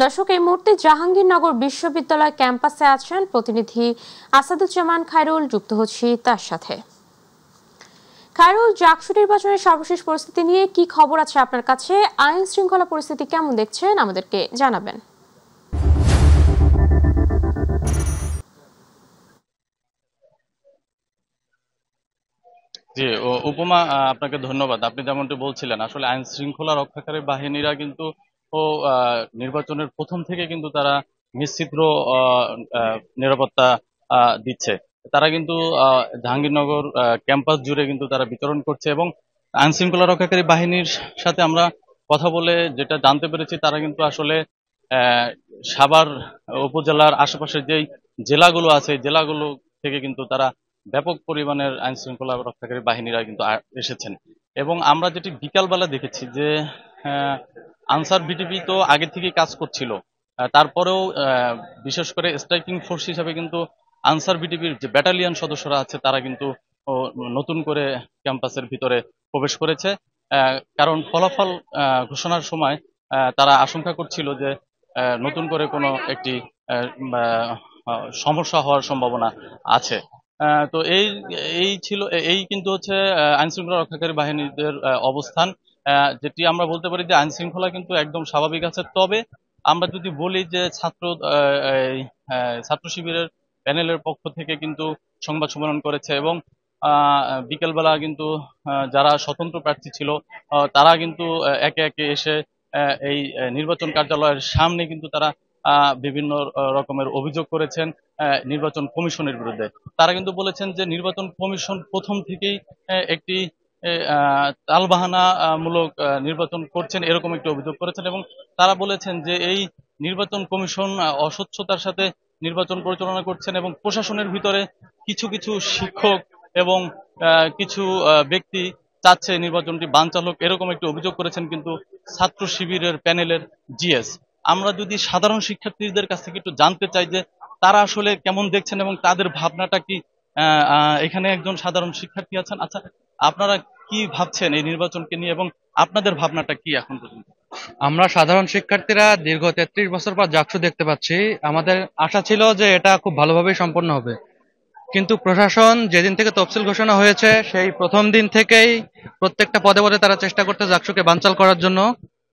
দর্শক, এই মুহূর্তে জাহাঙ্গীরনগর বিশ্ববিদ্যালয় ক্যাম্পাসে আছেন প্রতিনিধি আসাদুজ্জামান খায়রুল। যুক্ত হচ্ছি তার সাথে। খায়রুল, জাকসু নির্বাচনের সর্বশেষ পরিস্থিতি নিয়ে কি খবর আছে আপনার কাছে? আইন শৃঙ্খলা পরিস্থিতি কেমন দেখছেন, আমাদেরকে জানাবেন। জি, উপমা, আপনাকে ধন্যবাদ। আপনি যেমনটি বলছিলেন, আসলে আইন শৃঙ্খলা রক্ষাকারী বাহিনীরা কিন্তু ও নির্বাচনের প্রথম থেকে কিন্তু তারা নিশ্চিদ্র নিরাপত্তা দিচ্ছে। তারা কিন্তু জাহাঙ্গীরনগর ক্যাম্পাস জুড়ে কিন্তু তারা বিতরণ করছে এবং আইন শৃঙ্খলা রক্ষাকারী বাহিনীর সাথে আমরা কথা বলে যেটা জানতে পেরেছি, তারা কিন্তু আসলে সাভার উপজেলার আশেপাশের যেই জেলাগুলো আছে, জেলাগুলো থেকে কিন্তু তারা ব্যাপক পরিমাণের আইন শৃঙ্খলা রক্ষাকারী বাহিনীরা কিন্তু এসেছেন। এবং আমরা যেটি বিকালবেলা দেখেছি যে আনসার ভিটিপি তো আগে থেকেই কাজ করছিল, তারপরেও বিশেষ করে স্ট্রাইকিং ফোর্স হিসাবে কিন্তু আনসার ভিটিপির যে ব্যাটালিয়ন সদস্যরা আছে তারা কিন্তু নতুন করে ক্যাম্পাসের ভিতরে প্রবেশ করেছে। কারণ ফলাফল ঘোষণার সময় তারা আশঙ্কা করছিল যে নতুন করে কোনো একটি সমস্যা হওয়ার সম্ভাবনা আছে। তো এই ছিল, এই কিন্তু হচ্ছে আইন শৃঙ্খলা রক্ষাকারী বাহিনীদের অবস্থান। যেটি আমরা বলতে পারি যে আইন শৃঙ্খলা কিন্তু একদম স্বাভাবিক আছে। তবে আমরা যদি বলি যে ছাত্র শিবিরের প্যানেলের পক্ষ থেকে কিন্তু সংবাদ সম্মেলন করেছে এবং বিকেলবেলা কিন্তু যারা স্বতন্ত্র প্রার্থী ছিল তারা কিন্তু একে একে এসে এই নির্বাচন কার্যালয়ের সামনে কিন্তু তারা বিভিন্ন রকমের অভিযোগ করেছেন নির্বাচন কমিশনের বিরুদ্ধে। তারা কিন্তু বলেছেন যে নির্বাচন কমিশন প্রথম থেকেই একটি তালবাহানা মূলক নির্বাচন করছেন, এরকম একটি অভিযোগ করেছেন এবং তারা বলেছেন যে এই নির্বাচন কমিশন অস্বচ্ছতার সাথে নির্বাচন পরিচালনা করছেন এবং প্রশাসনের ভিতরে কিছু কিছু শিক্ষক এবং কিছু ব্যক্তি চাচ্ছে নির্বাচনটি বানচাল হোক, এরকম একটি অভিযোগ করেছেন কিন্তু ছাত্র শিবিরের প্যানেলের জিএস। আমরা যদি সাধারণ শিক্ষার্থীদের কাছ থেকে একটু জানতে চাই যে তারা আসলে কেমন দেখছেন এবং তাদের ভাবনাটা কি। এখানে একজন সাধারণ শিক্ষার্থী আছেন। আচ্ছা, আপনারা কি ভাবছেন এই নির্বাচনকে নিয়ে এবং আপনাদের ভাবনাটা কি এখন পর্যন্ত? আমরা সাধারণ শিক্ষার্থীরা দীর্ঘ 33 বছর পর জাকসু দেখতে পাচ্ছি। আমাদের আশা ছিল যে এটা খুব ভালোভাবেই সম্পন্ন হবে, কিন্তু প্রশাসন যেদিন থেকে তফসিল ঘোষণা হয়েছে সেই প্রথম দিন থেকেই প্রত্যেকটা পদে পদে তারা চেষ্টা করতে জাকসুকে বানচাল করার জন্য।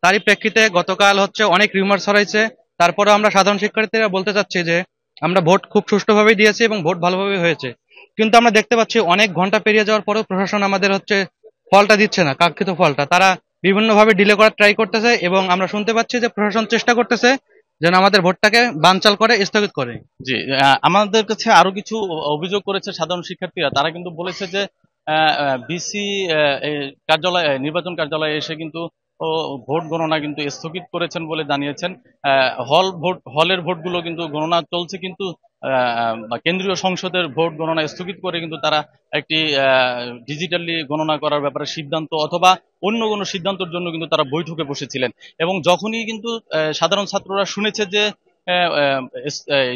তারই প্রেক্ষিতে গতকাল অনেক রিউমার ছড়াইছে। তারপরে আমরা সাধারণ শিক্ষার্থীরা বলতে চাচ্ছি যে আমরা ভোট খুব সুষ্ঠুভাবেই দিয়েছি এবং ভোট ভালোভাবে হয়েছে, কিন্তু আমরা দেখতে পাচ্ছি অনেক ঘন্টা পেরিয়ে যাওয়ার পরেও প্রশাসন আমাদের ফলটা দিচ্ছে না, কাঙ্ক্ষিত ফলটা। তারা বিভিন্নভাবে ডিলে করার ট্রাই করতেছে এবং আমরা শুনতে পাচ্ছি যে প্রশাসন চেষ্টা করতেছে যেন আমাদের ভোটটাকে বানচাল করে, স্থগিত করে। জি, আমাদের কাছে আরো কিছু অভিযোগ করেছে সাধারণ শিক্ষার্থীরা। তারা কিন্তু বলেছে যে বিসি কার্যালয়, নির্বাচন কার্যালয়ে এসে কিন্তু ভোট গণনা কিন্তু স্থগিত করেছেন বলে জানিয়েছেন। হলের ভোটগুলো কিন্তু গণনা চলছে, কিন্তু কেন্দ্রীয় সংসদের ভোট গণনা স্থগিত করে কিন্তু তারা একটি ডিজিটালি গণনা করার ব্যাপারে সিদ্ধান্ত অথবা অন্য কোনো সিদ্ধান্তের জন্য কিন্তু তারা বৈঠকে বসেছিলেন। এবং যখনই কিন্তু সাধারণ ছাত্ররা শুনেছে যে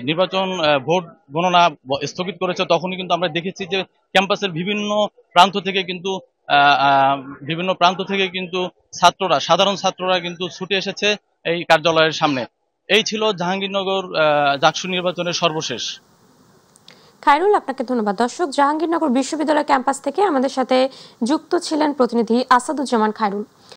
নির্বাচন ভোট গণনা স্থগিত করেছে, তখনই কিন্তু আমরা দেখেছি যে ক্যাম্পাসের প্রান্ত থেকে কিন্তু বিভিন্ন প্রান্ত থেকে কিন্তু সাধারণ ছাত্ররা কিন্তু ছুটে এসেছে এই কার্যালয়ের সামনে। এই ছিল জাহাঙ্গীরনগর জাকসু নির্বাচনের সর্বশেষ। খায়রুল, আপনাকে ধন্যবাদ। দর্শক, জাহাঙ্গীরনগর বিশ্ববিদ্যালয় ক্যাম্পাস থেকে আমাদের সাথে যুক্ত ছিলেন প্রতিনিধি আসাদুজ্জামান খায়রুল।